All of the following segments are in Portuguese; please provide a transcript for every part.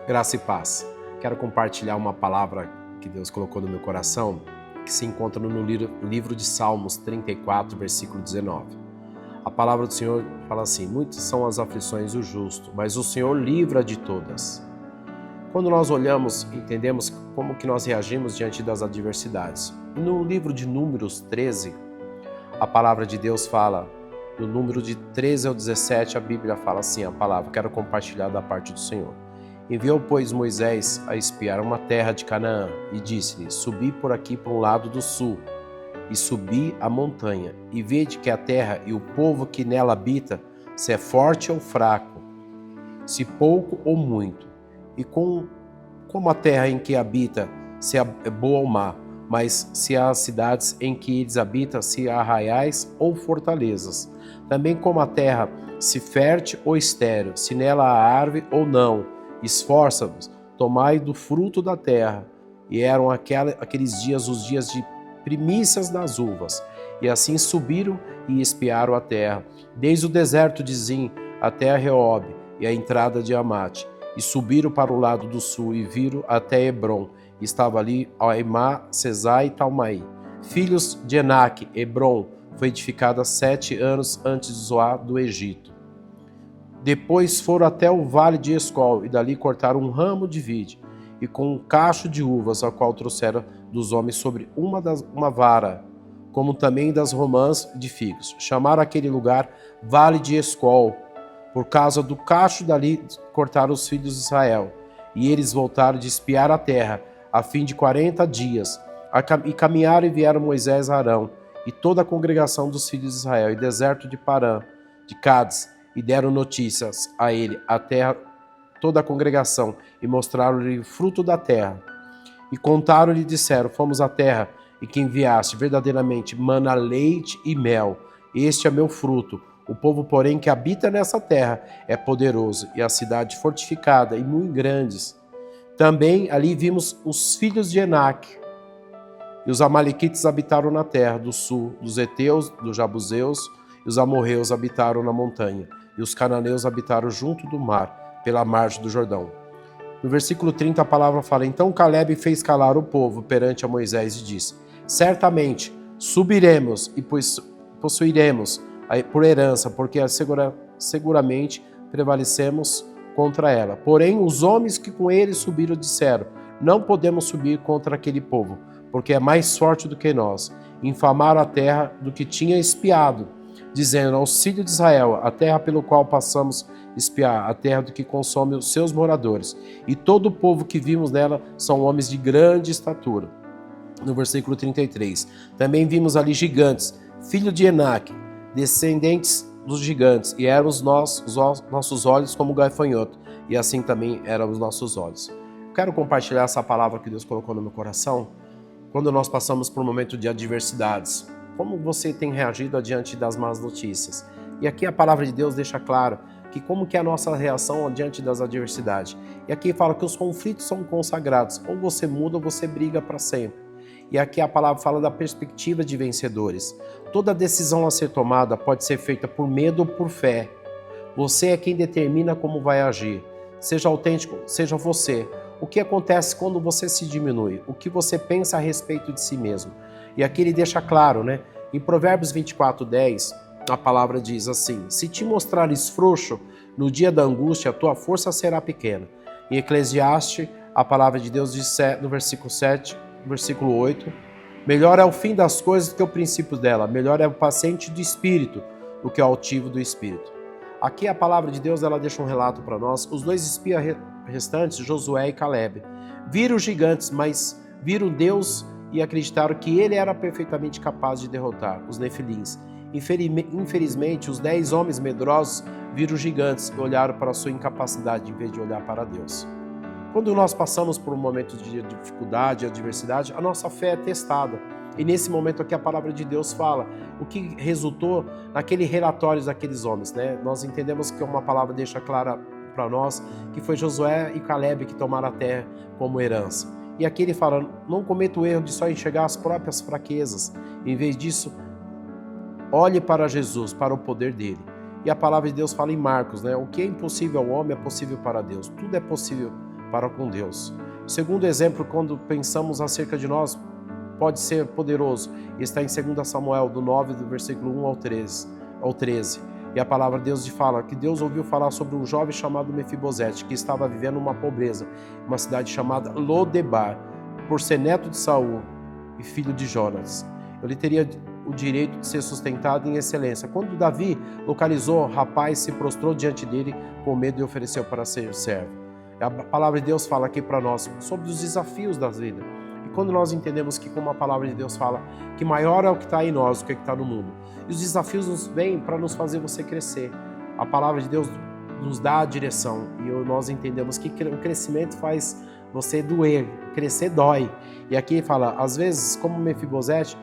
Graça e paz. Quero compartilhar uma palavra que Deus colocou no meu coração, que se encontra no livro de Salmos 34, versículo 19. A palavra do Senhor fala assim: muitas são as aflições do justo, mas o Senhor livra de todas. Quando nós olhamos, entendemos como que nós reagimos diante das adversidades. E no livro de Números 13, a palavra de Deus fala, no número de 13 ao 17, a Bíblia fala assim, a palavra, quero compartilhar da parte do Senhor. Enviou, pois, Moisés a espiar uma terra de Canaã e disse-lhe: subi por aqui para um lado do sul, e subi a montanha, e vede que a terra e o povo que nela habita, se é forte ou fraco, se pouco ou muito, e como a terra em que habita, se é boa ou má, mas se há cidades em que eles habitam, se há arraiais ou fortalezas. Também como a terra, se fértil ou estéril, se nela há árvore ou não. Esforça-vos, tomai do fruto da terra. E eram aqueles dias os dias de primícias das uvas. E assim subiram e espiaram a terra, desde o deserto de Zim até a Reob e a entrada de Amate. E subiram para o lado do sul e viram até Hebron. Estava ali Aimá, Sesai e Talmai. Filhos de Enaque, Hebron foi edificada 7 anos antes de Zoar do Egito. Depois foram até o vale de Escol e dali cortaram um ramo de vide e com um cacho de uvas, a qual trouxeram dos homens sobre uma vara, como também das romãs de figos. Chamaram aquele lugar Vale de Escol, por causa do cacho dali cortaram os filhos de Israel. E eles voltaram de espiar a terra, a fim de 40 dias. E caminharam e vieram Moisés a Arão, e toda a congregação dos filhos de Israel, e deserto de Parã, de Cádiz, e deram notícias a ele, a terra, toda a congregação, e mostraram-lhe o fruto da terra. E contaram-lhe e disseram: fomos à terra, e que enviaste verdadeiramente mana, leite e mel. Este é meu fruto. O povo, porém, que habita nessa terra é poderoso, e a cidade fortificada e muito grandes. Também ali vimos os filhos de Enaque. E os amalequitas habitaram na terra do sul, dos heteus, dos jabuseus, e os amorreus habitaram na montanha, e os cananeus habitaram junto do mar, pela margem do Jordão. No versículo 30 a palavra fala: então Caleb fez calar o povo perante a Moisés e disse: certamente subiremos e possuiremos por herança, porque seguramente prevalecemos contra ela. Porém, os homens que com ele subiram disseram: não podemos subir contra aquele povo, porque é mais forte do que nós. Infamaram a terra do que tinha espiado, dizendo aos filhos de Israel: a terra pelo qual passamos espiar, a terra do que consome os seus moradores. E todo o povo que vimos nela são homens de grande estatura. No versículo 33, também vimos ali gigantes, filho de Enaque, descendentes dos gigantes, e eram os nossos olhos como gafanhoto, e assim também eram os nossos olhos. Quero compartilhar essa palavra que Deus colocou no meu coração, quando nós passamos por um momento de adversidades. Como você tem reagido diante das más notícias? E aqui a palavra de Deus deixa claro que como que é a nossa reação diante das adversidades. E aqui fala que os conflitos são consagrados, ou você muda ou você briga para sempre. E aqui a palavra fala da perspectiva de vencedores. Toda decisão a ser tomada pode ser feita por medo ou por fé. Você é quem determina como vai agir. Seja autêntico, seja você. O que acontece quando você se diminui? O que você pensa a respeito de si mesmo? E aqui ele deixa claro, né? Em Provérbios 24:10, a palavra diz assim: se te mostrares frouxo no dia da angústia, a tua força será pequena. Em Eclesiastes, a palavra de Deus diz no versículo 7, versículo 8, melhor é o fim das coisas do que o princípio dela, melhor é o paciente do espírito do que o altivo do espírito. Aqui a palavra de Deus, ela deixa um relato para nós. Os dois espias restantes, Josué e Caleb, viram os gigantes, mas viram Deus e acreditaram que ele era perfeitamente capaz de derrotar os nefilins. Infelizmente, os 10 homens medrosos viram os gigantes e olharam para a sua incapacidade em vez de olhar para Deus. Quando nós passamos por um momento de dificuldade, adversidade, a nossa fé é testada. E nesse momento aqui a palavra de Deus fala o que resultou naquele relatório daqueles homens, né? Nós entendemos que uma palavra deixa clara para nós que foi Josué e Caleb que tomaram a terra como herança. E aqui ele fala: não cometa o erro de só enxergar as próprias fraquezas. Em vez disso, olhe para Jesus, para o poder dele. E a palavra de Deus fala em Marcos, né? O que é impossível ao homem é possível para Deus. Tudo é possível para com Deus. O segundo exemplo, quando pensamos acerca de nós, pode ser poderoso, está em 2 Samuel, do 9, do versículo 1 ao 13. E a palavra de Deus fala que Deus ouviu falar sobre um jovem chamado Mefibosete, que estava vivendo uma pobreza, uma cidade chamada Lodebar, por ser neto de Saul e filho de Jonas. Ele teria o direito de ser sustentado em excelência. Quando Davi localizou o rapaz, se prostrou diante dele com medo e ofereceu para ser servo. A palavra de Deus fala aqui para nós sobre os desafios da vida. E quando nós entendemos que, como a palavra de Deus fala, que maior é o que está em nós do que está no mundo. E os desafios nos vêm para nos fazer você crescer. A palavra de Deus nos dá a direção. E nós entendemos que o crescimento faz você doer. Crescer dói. E aqui fala, às vezes, como Mefibosete,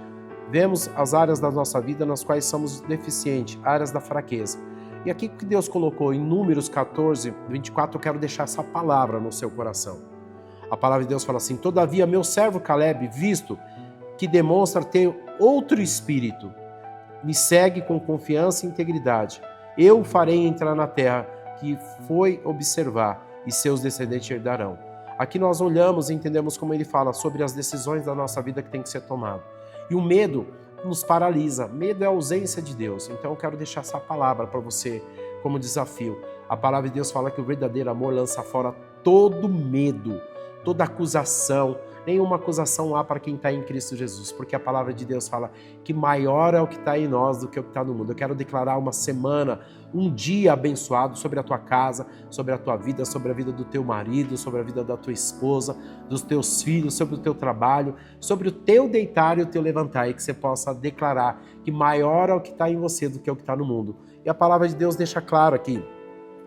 vemos as áreas da nossa vida nas quais somos deficientes, áreas da fraqueza. E aqui que Deus colocou em Números 14, 24, eu quero deixar essa palavra no seu coração. A palavra de Deus fala assim, todavia meu servo Caleb, visto que demonstra ter outro espírito, me segue com confiança e integridade. Eu o farei entrar na terra que foi observar e seus descendentes herdarão. Aqui nós olhamos e entendemos como ele fala sobre as decisões da nossa vida que tem que ser tomada. E o medo nos paralisa. Medo é a ausência de Deus. Então eu quero deixar essa palavra para você como desafio. A palavra de Deus fala que o verdadeiro amor lança fora todo medo, toda acusação. Nenhuma acusação há para quem está em Cristo Jesus, porque a palavra de Deus fala que maior é o que está em nós do que o que está no mundo. Eu quero declarar uma semana, um dia abençoado sobre a tua casa, sobre a tua vida, sobre a vida do teu marido, sobre a vida da tua esposa, dos teus filhos, sobre o teu trabalho, sobre o teu deitar e o teu levantar, e que você possa declarar que maior é o que está em você do que o que está no mundo. E a palavra de Deus deixa claro aqui,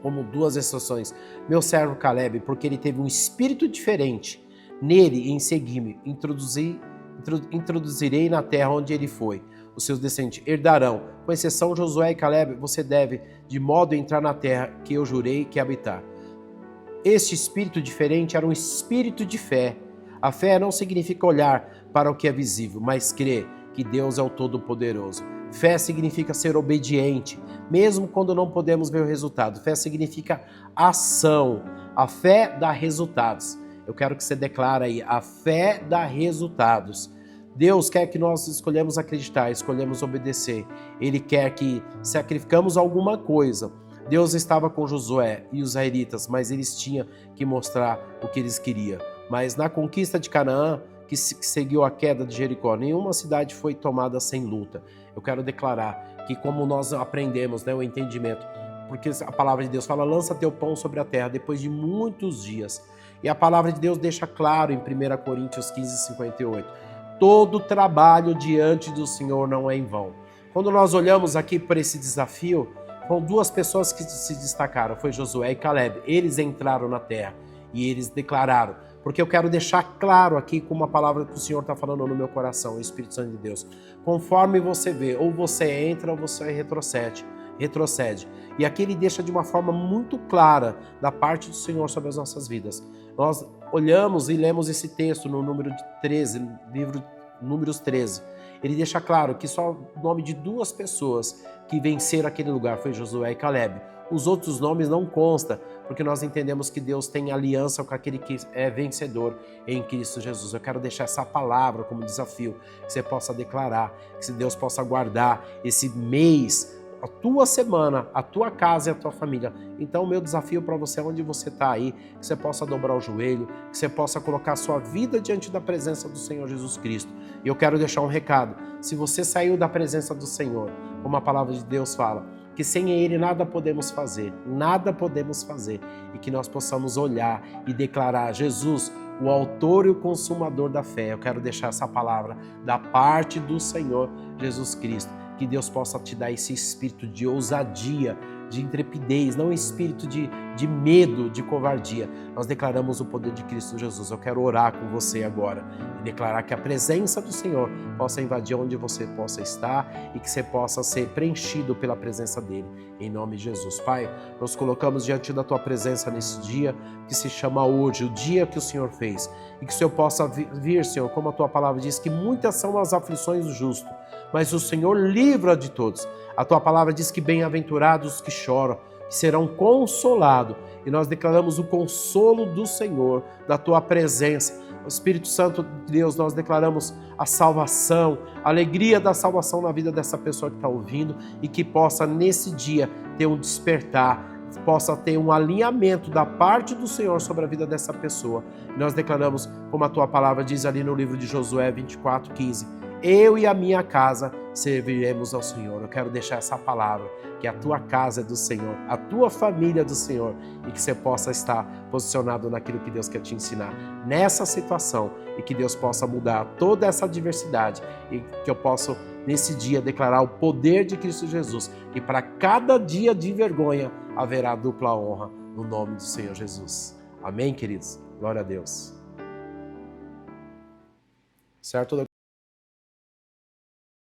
como duas exceções, meu servo Caleb, porque ele teve um espírito diferente. Nele, em seguir-me, introduzirei na terra onde ele foi. Os seus descendentes herdarão. Com exceção de Josué e Caleb, você deve, de modo a entrar na terra que eu jurei que habitar. Este espírito diferente era um espírito de fé. A fé não significa olhar para o que é visível, mas crer que Deus é o Todo-Poderoso. Fé significa ser obediente, mesmo quando não podemos ver o resultado. Fé significa ação. A fé dá resultados. Eu quero que você declare aí, a fé dá resultados. Deus quer que nós escolhemos acreditar, escolhemos obedecer. Ele quer que sacrificamos alguma coisa. Deus estava com Josué e os israelitas, mas eles tinham que mostrar o que eles queriam. Mas na conquista de Canaã, que seguiu a queda de Jericó, nenhuma cidade foi tomada sem luta. Eu quero declarar que, como nós aprendemos, o entendimento, porque a palavra de Deus fala, lança teu pão sobre a terra depois de muitos dias. E a palavra de Deus deixa claro em 1 Coríntios 15, 58. Todo trabalho diante do Senhor não é em vão. Quando nós olhamos aqui para esse desafio, foram duas pessoas que se destacaram, foi Josué e Caleb. Eles entraram na terra e eles declararam. Porque eu quero deixar claro aqui com uma palavra que o Senhor está falando no meu coração, o Espírito Santo de Deus. Conforme você vê, ou você entra ou você retrocede. E aqui ele deixa de uma forma muito clara da parte do Senhor sobre as nossas vidas. Nós olhamos e lemos esse texto no número 13, livro Números 13. Ele deixa claro que só o nome de duas pessoas que venceram aquele lugar foi Josué e Caleb. Os outros nomes não constam, porque nós entendemos que Deus tem aliança com aquele que é vencedor em Cristo Jesus. Eu quero deixar essa palavra como desafio, que você possa declarar, que Deus possa guardar esse mês, a tua semana, a tua casa e a tua família. Então o meu desafio para você, onde você está aí, que você possa dobrar o joelho, que você possa colocar a sua vida diante da presença do Senhor Jesus Cristo. E eu quero deixar um recado, se você saiu da presença do Senhor, como a palavra de Deus fala, que sem Ele nada podemos fazer, e que nós possamos olhar e declarar, Jesus, o autor e o consumador da fé. Eu quero deixar essa palavra da parte do Senhor Jesus Cristo. Que Deus possa te dar esse espírito de ousadia, de intrepidez, não espírito de medo, de covardia. Nós declaramos o poder de Cristo Jesus. Eu quero orar com você agora e declarar que a presença do Senhor possa invadir onde você possa estar e que você possa ser preenchido pela presença dEle. Em nome de Jesus. Pai, nós colocamos diante da Tua presença nesse dia que se chama hoje, o dia que o Senhor fez. E que o Senhor possa vir, Senhor, como a Tua palavra diz, que muitas são as aflições do justo, mas o Senhor livra de todos. A Tua palavra diz que bem-aventurados que choram, que serão consolados. E nós declaramos o consolo do Senhor, da tua presença. O Espírito Santo de Deus, nós declaramos a salvação, a alegria da salvação na vida dessa pessoa que está ouvindo e que possa nesse dia ter um despertar, possa ter um alinhamento da parte do Senhor sobre a vida dessa pessoa. E nós declaramos, como a tua palavra diz ali no livro de Josué 24:15, eu e a minha casa serviremos ao Senhor. Eu quero deixar essa palavra, que a tua casa é do Senhor, a tua família é do Senhor, e que você possa estar posicionado naquilo que Deus quer te ensinar nessa situação, e que Deus possa mudar toda essa adversidade, e que eu possa nesse dia declarar o poder de Cristo Jesus, que para cada dia de vergonha haverá dupla honra no nome do Senhor Jesus. Amém, queridos? Glória a Deus. Certo?